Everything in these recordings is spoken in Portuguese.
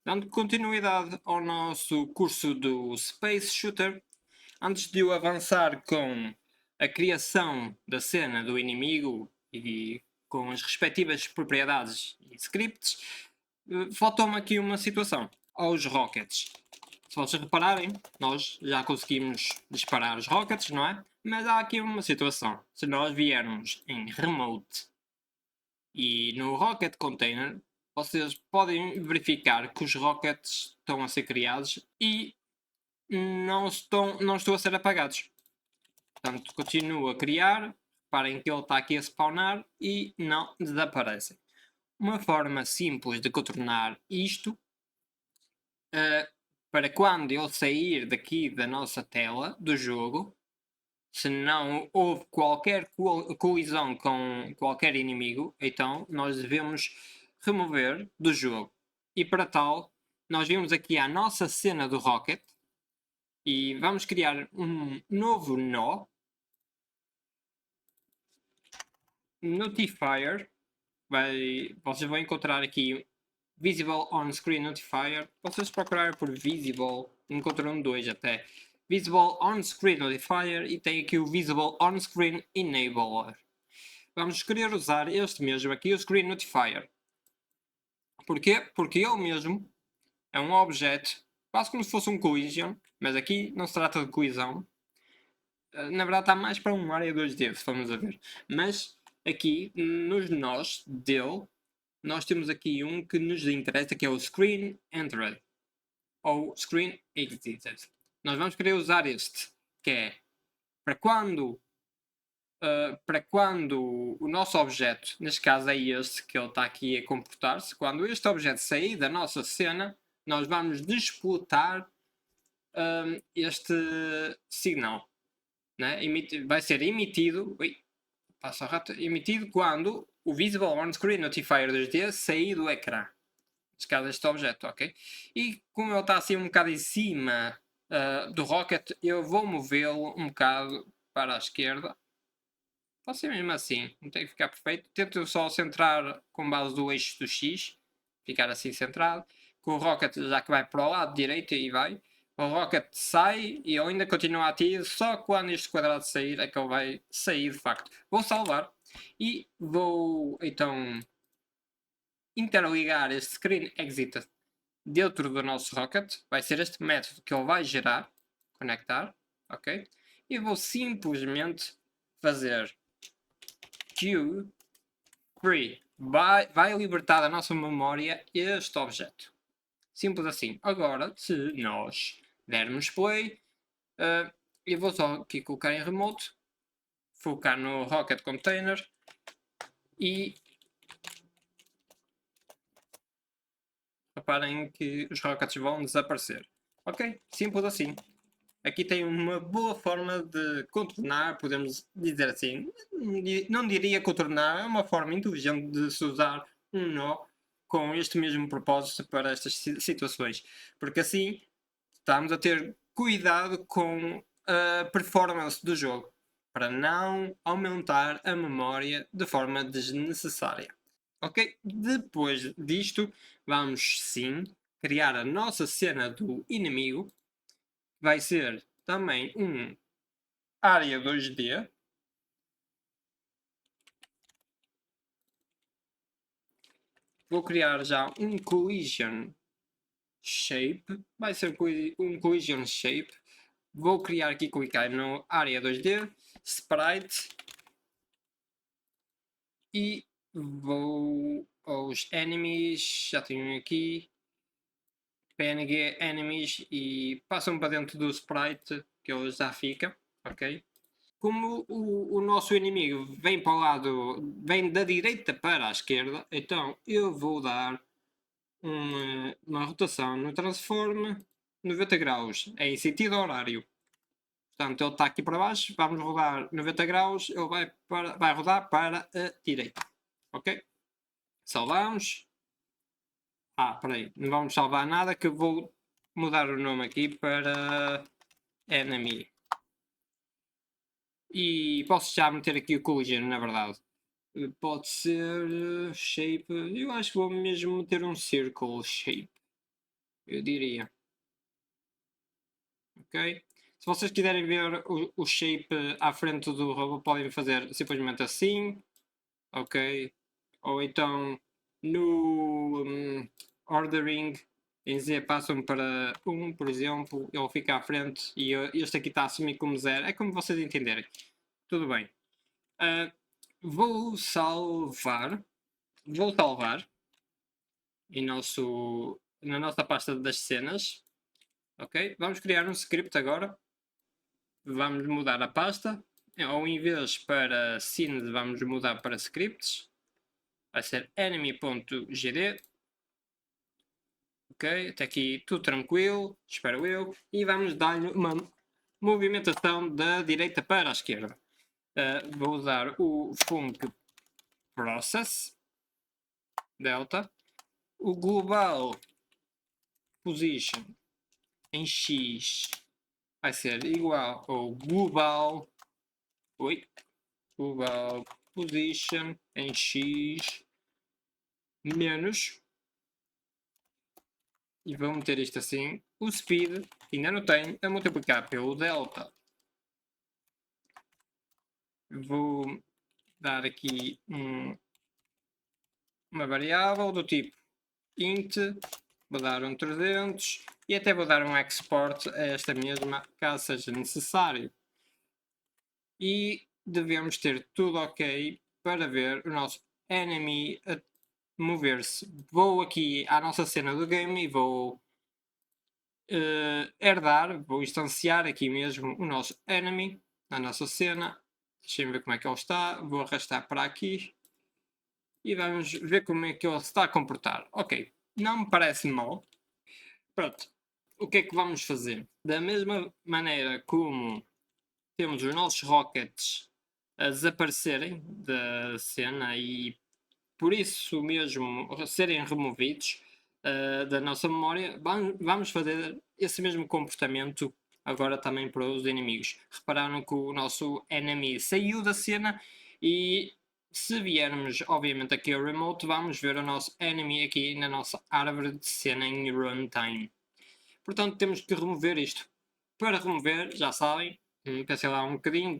Dando continuidade ao nosso curso do Space Shooter, antes de eu avançar com a criação da cena do inimigo e com as respectivas propriedades e scripts, faltou-me aqui uma situação. Aos rockets. Se vocês repararem, nós já conseguimos disparar os rockets, não é? Mas há aqui uma situação. Se nós viermos em remote e no Rocket Container, vocês podem verificar que os rockets estão a ser criados e não estão a ser apagados. Portanto, continuo a criar, reparem que ele está aqui a spawnar e não desaparecem. Uma forma simples de contornar isto, uh, para quando ele sair daqui da nossa tela do jogo, se não houve qualquer colisão com qualquer inimigo, então nós devemos remover do jogo. E para tal, nós vimos aqui a nossa cena do Rocket e vamos criar um novo nó. Notifier. Vocês vão encontrar aqui Visible On Screen Notifier. Vocês procurarem por Visible, encontram dois até. Visible On Screen Notifier e tem aqui o Visible On Screen Enabler. Vamos querer usar este mesmo aqui, o Screen Notifier. Porquê? Porque ele mesmo é um objeto, quase como se fosse um collision, mas aqui não se trata de colisão. Na verdade está mais para uma área 2D, se formos a ver. Mas aqui, nos nós dele, nós temos aqui um que nos interessa, que é o Screen Entered, ou Screen Exited. Nós vamos querer usar este, que é para quando o nosso objeto, neste caso é este que ele está aqui a comportar-se, quando este objeto sair da nossa cena, nós vamos disputar este sinal. Né? Vai ser emitido, passa rato, emitido quando o Visible On Screen Notifier 2D sair do ecrã. Neste caso, este objeto, ok? E como ele está assim um bocado em cima do Rocket, eu vou movê-lo um bocado para a esquerda. Pode ser mesmo assim, não tem que ficar perfeito. Tento só centrar com base do eixo do X, ficar assim centrado. Com o Rocket já que vai para o lado direito e vai. O Rocket sai e ele ainda continua ativo, só quando este quadrado sair é que ele vai sair de facto. Vou salvar e vou então interligar este screen exit dentro do nosso Rocket. Vai ser este método que ele vai gerar, conectar, ok? E vou simplesmente fazer queue free. Vai libertar da nossa memória este objeto. Simples assim. Agora, se nós dermos play, eu vou só aqui colocar em remote, focar no Rocket Container e reparem que os rockets vão desaparecer. Ok? Simples assim. Aqui tem uma boa forma de contornar, podemos dizer assim. Não diria contornar, é uma forma inteligente de se usar um nó com este mesmo propósito para estas situações. Porque assim estamos a ter cuidado com a performance do jogo para não aumentar a memória de forma desnecessária. Ok? Depois disto, vamos sim criar a nossa cena do inimigo. Vai ser também um área 2D. Vou criar já um collision shape. Vai ser um collision shape. Vou criar aqui, clicar no área 2D, sprite e vou aos enemies, já tenho aqui, PNG enemies e passam para dentro do sprite que ele já fica, ok? Como o nosso inimigo vem para o lado, vem da direita para a esquerda, então eu vou dar uma rotação no transform 90 graus, é em sentido horário. Portanto, ele está aqui para baixo, vamos rodar 90 graus, ele vai rodar para a direita. Ok? Salvamos. Peraí, não vamos salvar nada que eu vou mudar o nome aqui para enemy. E posso já meter aqui o collision, na verdade. Pode ser shape. Eu acho que vou mesmo meter um circle shape. eu diria. Ok? Se vocês quiserem ver o shape à frente do robô, podem fazer simplesmente assim, ok? Ou então no ordering em Z passam para 1, por exemplo, ele fica à frente e este aqui está a assumir como 0. É como vocês entenderem. Tudo bem. Vou salvar. Vou salvar na nossa pasta das cenas. Ok? Vamos criar um script agora. Vamos mudar a pasta. Ou em vez para scenes, vamos mudar para scripts. Vai ser enemy.gd. Ok? Até aqui tudo tranquilo, espero eu. E vamos dar-lhe uma movimentação da direita para a esquerda. Vou usar o func process delta. O global position em x vai ser igual ao global position em x menos, e vou meter isto assim, o speed, ainda não tenho, a multiplicar pelo delta. Vou dar aqui uma variável do tipo int, vou dar um 300 e até vou dar um export a esta mesma, caso seja necessário. E devemos ter tudo ok para ver o nosso enemy a mover-se. Vou aqui à nossa cena do game e vou herdar, vou instanciar aqui mesmo o nosso enemy na nossa cena. Deixem ver como é que ele está. Vou arrastar para aqui e vamos ver como é que ele se está a comportar. Ok, não me parece mal. Pronto, o que é que vamos fazer? Da mesma maneira como temos os nossos rockets a desaparecerem da cena e por isso mesmo serem removidos da nossa memória, vamos fazer esse mesmo comportamento agora também para os inimigos. Repararam que o nosso enemy saiu da cena e se viermos obviamente aqui ao remote, vamos ver o nosso enemy aqui na nossa árvore de cena em runtime. Portanto, temos que remover isto. Para remover, já sabem, pensei lá um bocadinho.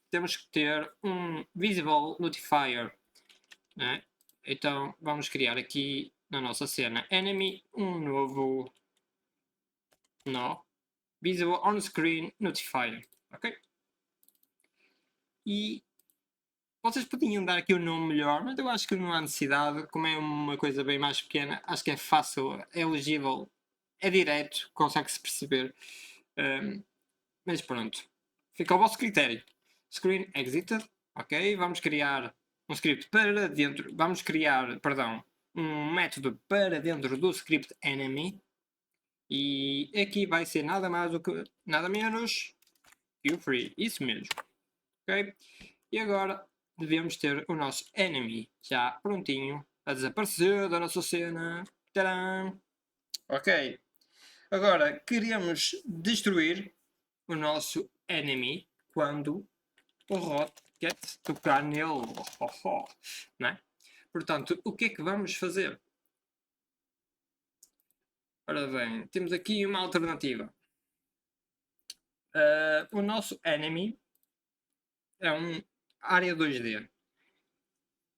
Temos que ter um Visible Notifier. Né? Então, vamos criar aqui na nossa cena Enemy um novo nó. Visible On Screen Notifier. Ok? E vocês podiam dar aqui um nome melhor, mas eu acho que não há necessidade. Como é uma coisa bem mais pequena, acho que é fácil, é legível, é direto, consegue-se perceber. Mas pronto, fica ao vosso critério. Screen exited, ok? Vamos criar um script para dentro, vamos criar, perdão, um método para dentro do script enemy. E aqui vai ser nada mais do que, nada menos que o free, isso mesmo, ok? E agora devemos ter o nosso enemy já prontinho a desaparecer da nossa cena. Tcharam! Ok. Agora queremos destruir o nosso enemy quando o rocket tocar nele. Não é? Portanto, o que é que vamos fazer? Ora bem, temos aqui uma alternativa. O nosso enemy é um área 2D.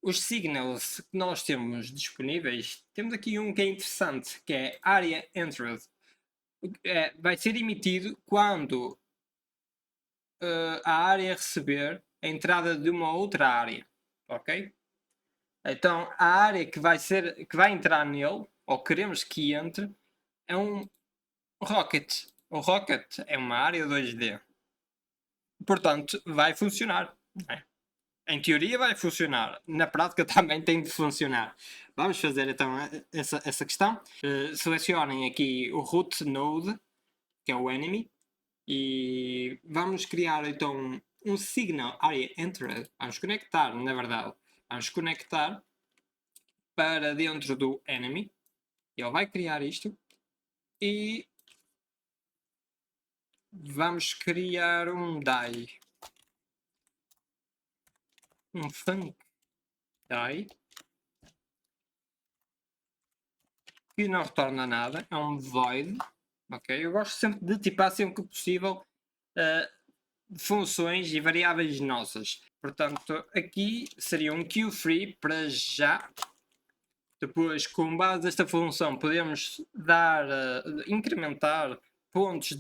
Os signals que nós temos disponíveis, temos aqui um que é interessante, que é Area Entered. Vai ser emitido quando a área receber a entrada de uma outra área, ok? Então a área que vai entrar nele, ou queremos que entre, é um rocket. O rocket é uma área 2D. Portanto, vai funcionar. Né? Em teoria vai funcionar, na prática também tem de funcionar. Vamos fazer então essa questão. Selecionem aqui o root node, que é o enemy, e vamos criar então um signal area entered. Vamos conectar, na verdade, vamos conectar para dentro do enemy. Ele vai criar isto e vamos criar um die, um func die que não retorna nada, é um void, ok? Eu gosto sempre de tipar sempre que possível funções e variáveis nossas. Portanto, aqui seria um queue_free para já. Depois, com base nesta função, podemos dar, incrementar pontos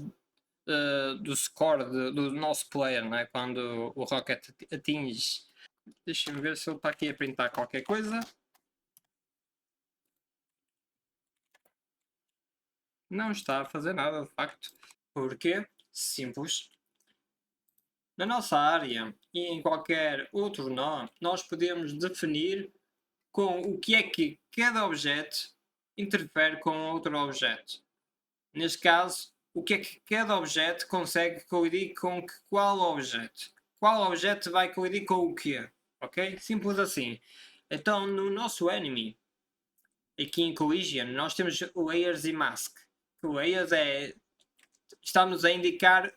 do score do nosso player, né? Quando o Rocket atinge. Deixa-me ver se ele está aqui a printar qualquer coisa. Não está a fazer nada, de facto. Porquê? Simples. Na nossa área e em qualquer outro nó, nós podemos definir com o que é que cada objeto interfere com outro objeto. Neste caso, o que é que cada objeto consegue colidir com qual objeto. Qual objeto vai colidir com o quê? Ok? Simples assim. Então, no nosso enemy, aqui em Collision, nós temos layers e mask. Layers está-nos a indicar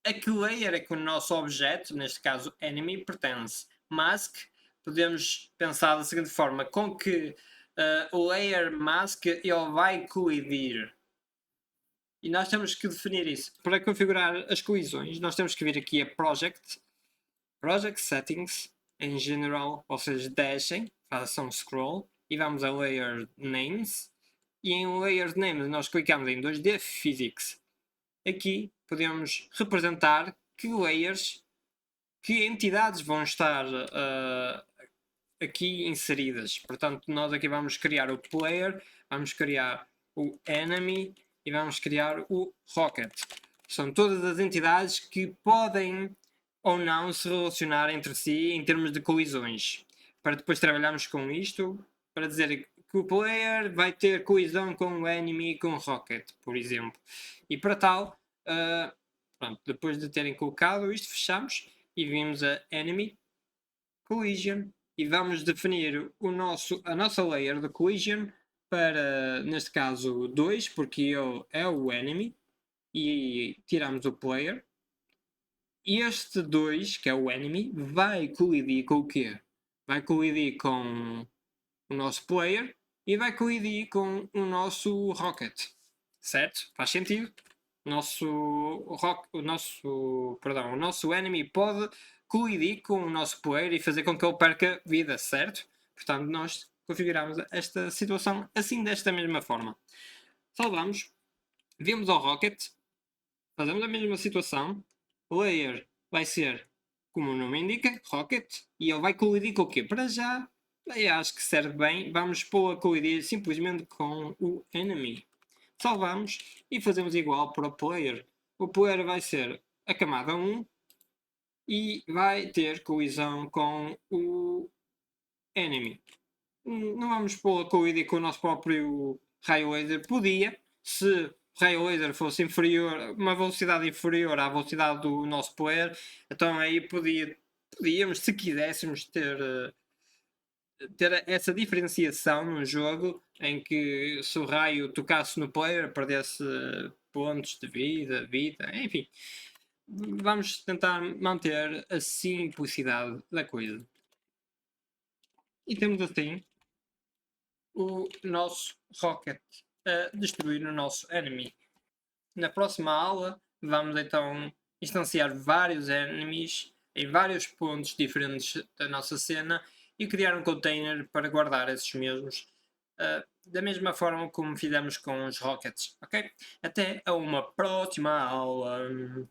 a que layer é que o nosso objeto, neste caso enemy, pertence. Mask, podemos pensar da seguinte forma, com que o layer mask ele vai colidir. E nós temos que definir isso. Para configurar as colisões, nós temos que vir aqui a Project Settings, em General, ou seja, deixem, façam scroll, e vamos a Layer Names, e em Layer Names nós clicamos em 2D Physics. Aqui podemos representar que layers, que entidades vão estar aqui inseridas. Portanto, nós aqui vamos criar o player, vamos criar o enemy e vamos criar o rocket. São todas as entidades que podem ou não se relacionar entre si em termos de colisões. Para depois trabalharmos com isto, para dizer que o player vai ter colisão com o enemy e com o rocket, por exemplo. E para tal, pronto, depois de terem colocado isto, fechamos e vimos a enemy collision e vamos definir a nossa layer de collision para, neste caso, 2, porque ele é o enemy, e tiramos o player. E este 2, que é o enemy, vai colidir com o quê? Vai colidir com o nosso player e vai colidir com o nosso rocket. Certo? Faz sentido? O nosso enemy pode colidir com o nosso player e fazer com que ele perca vida, certo? Portanto, nós configuramos esta situação assim, desta mesma forma. Salvamos, vimos ao rocket, fazemos a mesma situação, o layer vai ser, como o nome indica, rocket, e ele vai colidir com o quê? Para já, eu acho que serve bem, vamos pôr a colidir simplesmente com o enemy. Salvamos e fazemos igual para o player. O player vai ser a camada 1 e vai ter colisão com o enemy. Não vamos pôr a colidir com o nosso próprio raio laser. Podia, se o raio laser fosse inferior, uma velocidade inferior à velocidade do nosso player, então aí podíamos, se quiséssemos, ter essa diferenciação no jogo em que se o raio tocasse no player perdesse pontos de vida, enfim. Vamos tentar manter a simplicidade da coisa. E temos assim o nosso rocket a destruir o nosso enemy. Na próxima aula vamos então instanciar vários enemies em vários pontos diferentes da nossa cena e criar um container para guardar esses mesmos, da mesma forma como fizemos com os rockets, ok? Até a uma próxima aula!